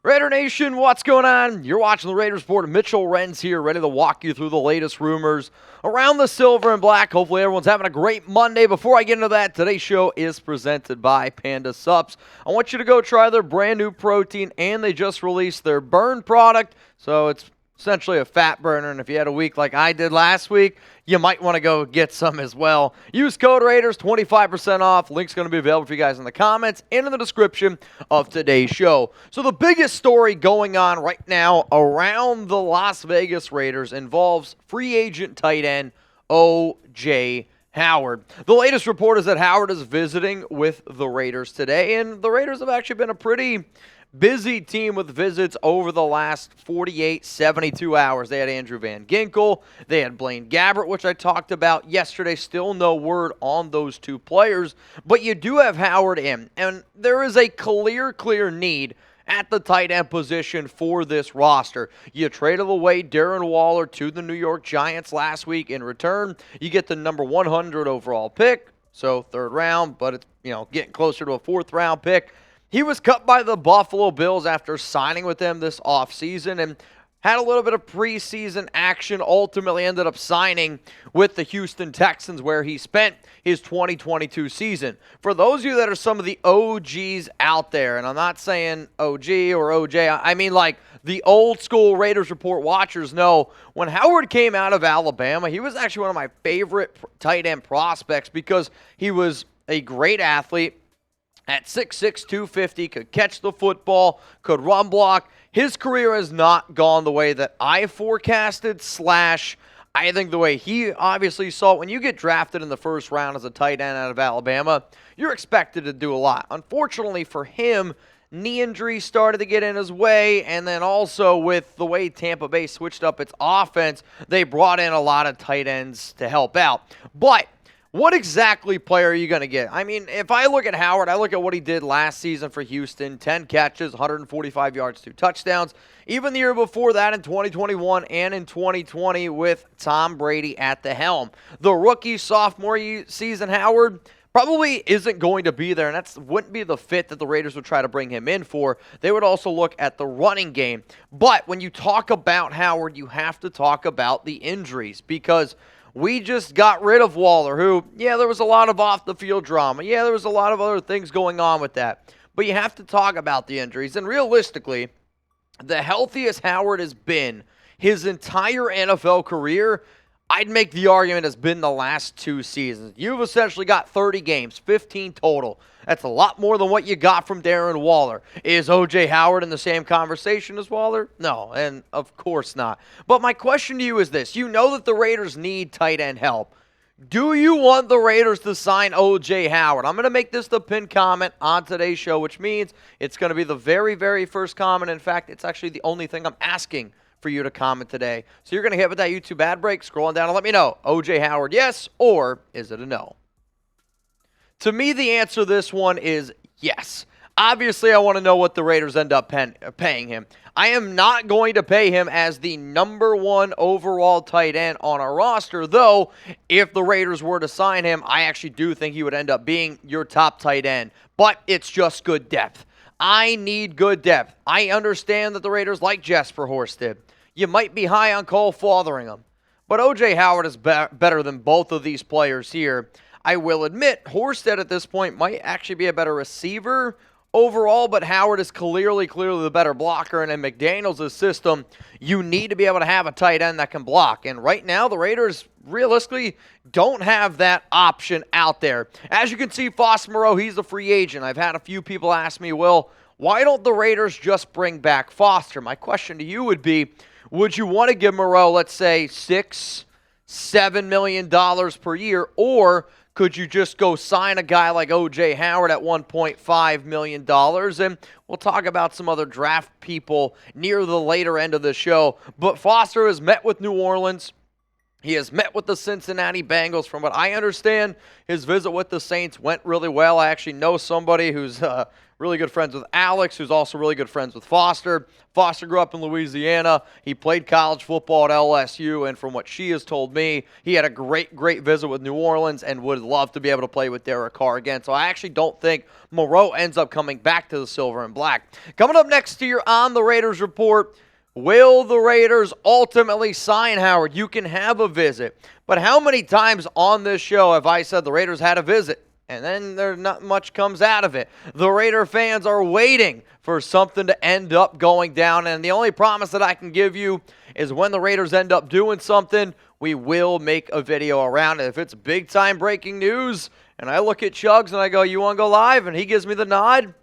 Raider Nation, what's going on? You're watching the Raiders Report. Mitchell Renz here, ready to walk you through the latest rumors around the silver and black. Hopefully everyone's having a great Monday. Before I get into that, today's show is presented by Panda Supps. I want you to go try their brand new protein, and they just released their burn product. So it's essentially a fat burner, and if you had a week like I did last week, you might want to go get some as well. Use code Raiders, 25% off. Link's going to be available for you guys in the comments and in the description of today's show. So the biggest story going on right now around the Las Vegas Raiders involves free agent tight end O.J. Howard. The latest report is that Howard is visiting with the Raiders today, and the Raiders have actually been a pretty busy team with visits over the last 48, 72 hours. They had Andrew Van Ginkel. They had Blaine Gabbert, which I talked about yesterday. Still no word on those two players. But you do have Howard in. And there is a clear need at the tight end position for this roster. You traded away Darren Waller to the New York Giants last week. In return, you get the number 100 overall pick. So third round, but it's getting closer to a fourth round pick. He was cut by the Buffalo Bills after signing with them this offseason and had a little bit of preseason action, ultimately ended up signing with the Houston Texans where he spent his 2022 season. For those of you that are some of the OGs out there, and I'm not saying OG or OJ, I mean like the old school Raiders Report watchers know, when Howard came out of Alabama, he was actually one of my favorite tight end prospects because he was a great athlete. At 6'6", 250, could catch the football, could run block. His career has not gone the way that I forecasted, I think the way he obviously saw it. When you get drafted in the first round as a tight end out of Alabama, you're expected to do a lot. Unfortunately for him, knee injuries started to get in his way, and then also with the way Tampa Bay switched up its offense, they brought in a lot of tight ends to help out. But what exactly player are you going to get? I mean, if I look at Howard, I look at what he did last season for Houston, 10 catches, 145 yards, 2 touchdowns. Even the year before that in 2021 and in 2020 with Tom Brady at the helm. The rookie sophomore season, Howard probably isn't going to be there, and that wouldn't be the fit that the Raiders would try to bring him in for. They would also look at the running game. But when you talk about Howard, you have to talk about the injuries because we just got rid of Waller, who, there was a lot of off-the-field drama. There was a lot of other things going on with that. But you have to talk about the injuries. And realistically, the healthiest Howard has been his entire NFL career, I'd make the argument, has been the last 2 seasons. You've essentially got 30 games, 15 total. That's a lot more than what you got from Darren Waller. Is O.J. Howard in the same conversation as Waller? No, and of course not. But my question to you is this. You know that the Raiders need tight end help. Do you want the Raiders to sign O.J. Howard? I'm going to make this the pinned comment on today's show, which means it's going to be the very, very first comment. In fact, it's actually the only thing I'm asking for you to comment today. So you're going to hit with that YouTube ad break, scrolling down and let me know. O.J. Howard, yes, or is it a no? To me, the answer to this one is yes. Obviously, I want to know what the Raiders end up paying him. I am not going to pay him as the number 1 overall tight end on our roster, though if the Raiders were to sign him, I actually do think he would end up being your top tight end. But it's just good depth. I need good depth. I understand that the Raiders like Jesper Horsted. You might be high on Cole Fotheringham, but O.J. Howard is better than both of these players here. I will admit, Horsted at this point might actually be a better receiver overall, but Howard is clearly the better blocker, and in McDaniels' system, you need to be able to have a tight end that can block, and right now, the Raiders realistically don't have that option out there. As you can see, Foss Moreau, he's a free agent. I've had a few people ask me, well, why don't the Raiders just bring back Foster? My question to you would be, would you want to give Moreau, let's say, $6-7 million per year, or could you just go sign a guy like O.J. Howard at $1.5 million? And we'll talk about some other draft people near the later end of the show. But Foster has met with New Orleans. He has met with the Cincinnati Bengals. From what I understand, his visit with the Saints went really well. I actually know somebody who's really good friends with Alex, who's also really good friends with Foster. Foster grew up in Louisiana. He played college football at LSU, and from what she has told me, he had a great visit with New Orleans and would love to be able to play with Derek Carr again. So I actually don't think Moreau ends up coming back to the Silver and Black. Coming up next here on the Raiders Report, will the Raiders ultimately sign Howard? You can have a visit, but how many times on this show have I said the Raiders had a visit, and then there not much comes out of it? The Raider fans are waiting for something to end up going down, and the only promise that I can give you is when the Raiders end up doing something, we will make a video around it. If it's big-time breaking news, and I look at Chugs and I go, you want to go live? And he gives me the nod,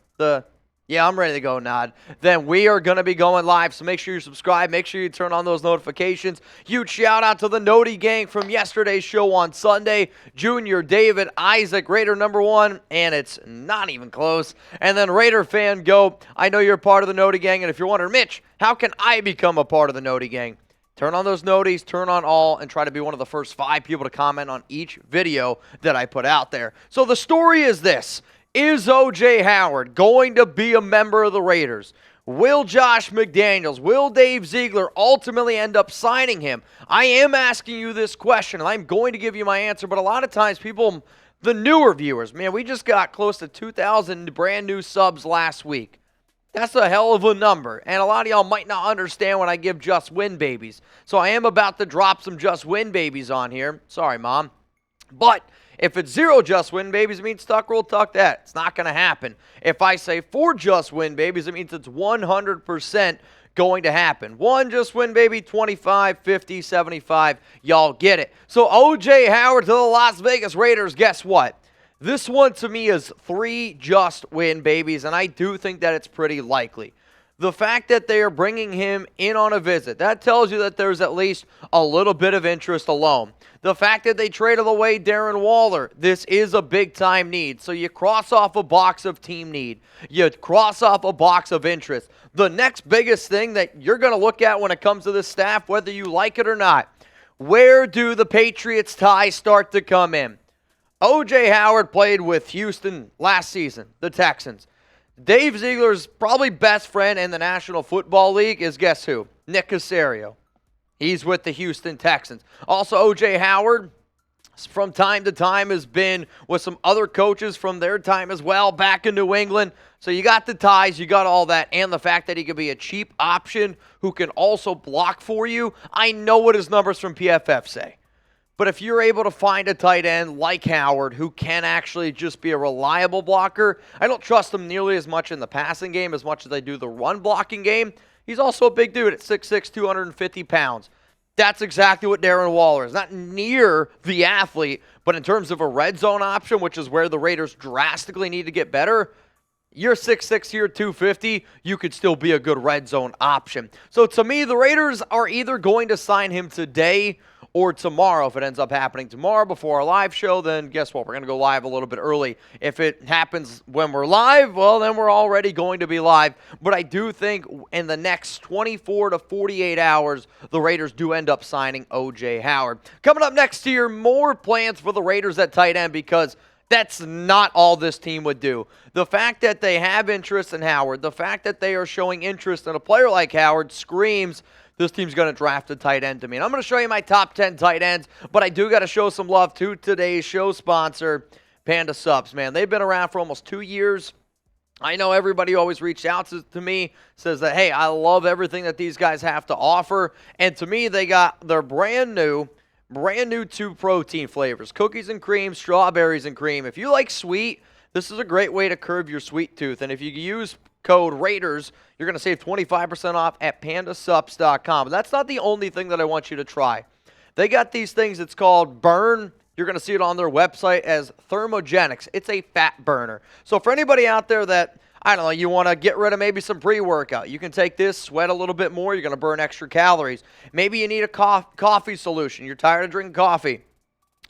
yeah, I'm ready to go nod, then we are going to be going live. So make sure you subscribe. Make sure you turn on those notifications. Huge shout out to the Noti gang from yesterday's show on Sunday. Junior, David, Isaac, Raider number 1, and it's not even close. And then Raider fan go, I know you're part of the Noti gang, and if you're wondering, Mitch, how can I become a part of the Noti gang? Turn on those noties, turn on all, and try to be one of the first 5 people to comment on each video that I put out there. So the story is this. Is O.J. Howard going to be a member of the Raiders? Will Josh McDaniels, will Dave Ziegler ultimately end up signing him? I am asking you this question, and I'm going to give you my answer, but a lot of times people, the newer viewers, man, we just got close to 2,000 brand new subs last week. That's a hell of a number, and a lot of y'all might not understand when I give just win babies. So I am about to drop some just win babies on here. Sorry, Mom. But if it's 0 just win babies, it means tuck roll, tuck that. It's not going to happen. If I say 4 just win babies, it means it's 100% going to happen. 1 just win baby, 25, 50, 75. Y'all get it. So O.J. Howard to the Las Vegas Raiders, guess what? This one to me is 3 just win babies, and I do think that it's pretty likely. The fact that they are bringing him in on a visit, that tells you that there's at least a little bit of interest alone. The fact that they traded away Darren Waller, this is a big-time need. So you cross off a box of team need. You cross off a box of interest. The next biggest thing that you're going to look at when it comes to this staff, whether you like it or not, where do the Patriots ties start to come in? O.J. Howard played with Houston last season, the Texans. Dave Ziegler's probably best friend in the National Football League is guess who? Nick Caserio. He's with the Houston Texans. Also, O.J. Howard, from time to time, has been with some other coaches from their time as well back in New England. So you got the ties, you got all that, and the fact that he could be a cheap option who can also block for you. I know what his numbers from PFF say. But if you're able to find a tight end like Howard who can actually just be a reliable blocker, I don't trust him nearly as much in the passing game as much as I do the run blocking game. He's also a big dude at 6'6", 250 pounds. That's exactly what Darren Waller is. Not near the athlete, but in terms of a red zone option, which is where the Raiders drastically need to get better, you're 6'6", here, 250, you could still be a good red zone option. So to me, the Raiders are either going to sign him today or tomorrow. If it ends up happening tomorrow before our live show, then guess what? We're going to go live a little bit early. If it happens when we're live, well, then we're already going to be live. But I do think in the next 24 to 48 hours, the Raiders do end up signing O.J. Howard. Coming up next year, more plans for the Raiders at tight end because that's not all this team would do. The fact that they have interest in Howard, the fact that they are showing interest in a player like Howard screams this team's going to draft a tight end to me. And I'm going to show you my top 10 tight ends, but I do got to show some love to today's show sponsor, Panda Subs, man. They've been around for almost 2 years. I know everybody always reaches out to me, says that, hey, I love everything that these guys have to offer. And to me, they got their brand new 2 protein flavors, cookies and cream, strawberries and cream. If you like sweet, this is a great way to curb your sweet tooth. And if you use code Raiders, you're going to save 25% off at pandasups.com. But that's not the only thing that I want you to try. They got these things, it's called Burn. You're going to see it on their website as Thermogenics. It's a fat burner. So for anybody out there that, I don't know, you want to get rid of maybe some pre-workout, you can take this, sweat a little bit more, you're going to burn extra calories. Maybe you need a coffee solution. You're tired of drinking coffee.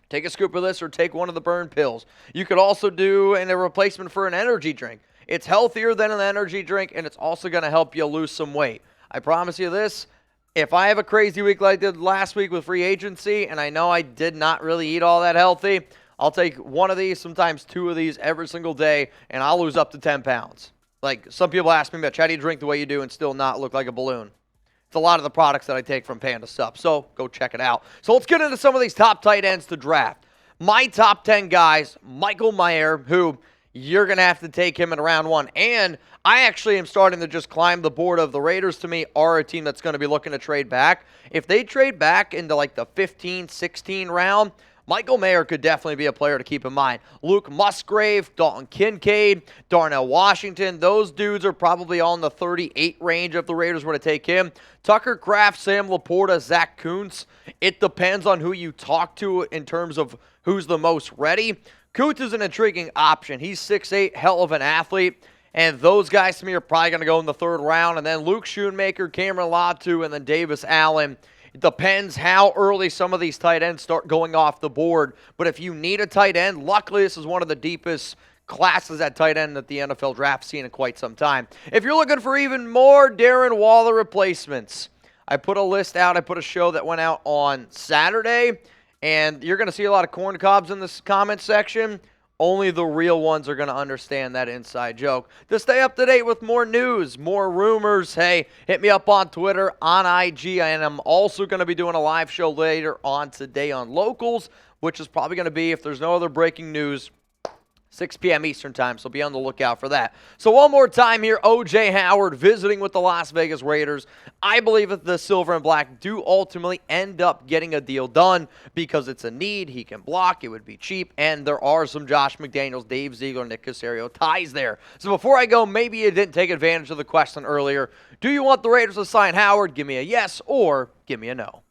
Take a scoop of this or take one of the Burn pills. You could also do a replacement for an energy drink. It's healthier than an energy drink, and it's also going to help you lose some weight. I promise you this, If I have a crazy week like I did last week with free agency, and I know I did not really eat all that healthy, I'll take one of these, sometimes two of these every single day, and I'll lose up to 10 pounds. Like, some people ask me, Mitch, how do you drink the way you do and still not look like a balloon? It's a lot of the products that I take from Panda Sup, so go check it out. So let's get into some of these top tight ends to draft. My top 10 guys, Michael Mayer, who you're going to have to take him in round one. And I actually am starting to just climb the board of the Raiders, to me, are a team that's going to be looking to trade back. If they trade back into like the 15, 16 round, Michael Mayer could definitely be a player to keep in mind. Luke Musgrave, Dalton Kincaid, Darnell Washington, those dudes are probably all in the 38 range if the Raiders were to take him. Tucker Kraft, Sam Laporta, Zach Kuntz. It depends on who you talk to in terms of who's the most ready. Kuntz is an intriguing option. He's 6'8", hell of an athlete. And those guys to me are probably going to go in the third round. And then Luke Schoonmaker, Cameron Latu, and then Davis Allen. It depends how early some of these tight ends start going off the board. But if you need a tight end, luckily this is one of the deepest classes at tight end that the NFL draft's seen in quite some time. If you're looking for even more Darren Waller replacements, I put a list out. I put a show that went out on Saturday. And you're going to see a lot of corn cobs in this comment section. Only the real ones are going to understand that inside joke. To stay up to date with more news, more rumors, hey, hit me up on Twitter, on IG, and I'm also going to be doing a live show later on today on Locals, which is probably going to be, if there's no other breaking news, 6 p.m. Eastern time, so be on the lookout for that. So one more time here, O.J. Howard visiting with the Las Vegas Raiders. I believe that the Silver and Black do ultimately end up getting a deal done because it's a need. He can block. It would be cheap. And there are some Josh McDaniels, Dave Ziegler, Nick Caserio ties there. So before I go, maybe you didn't take advantage of the question earlier. Do you want the Raiders to sign Howard? Give me a yes or give me a no.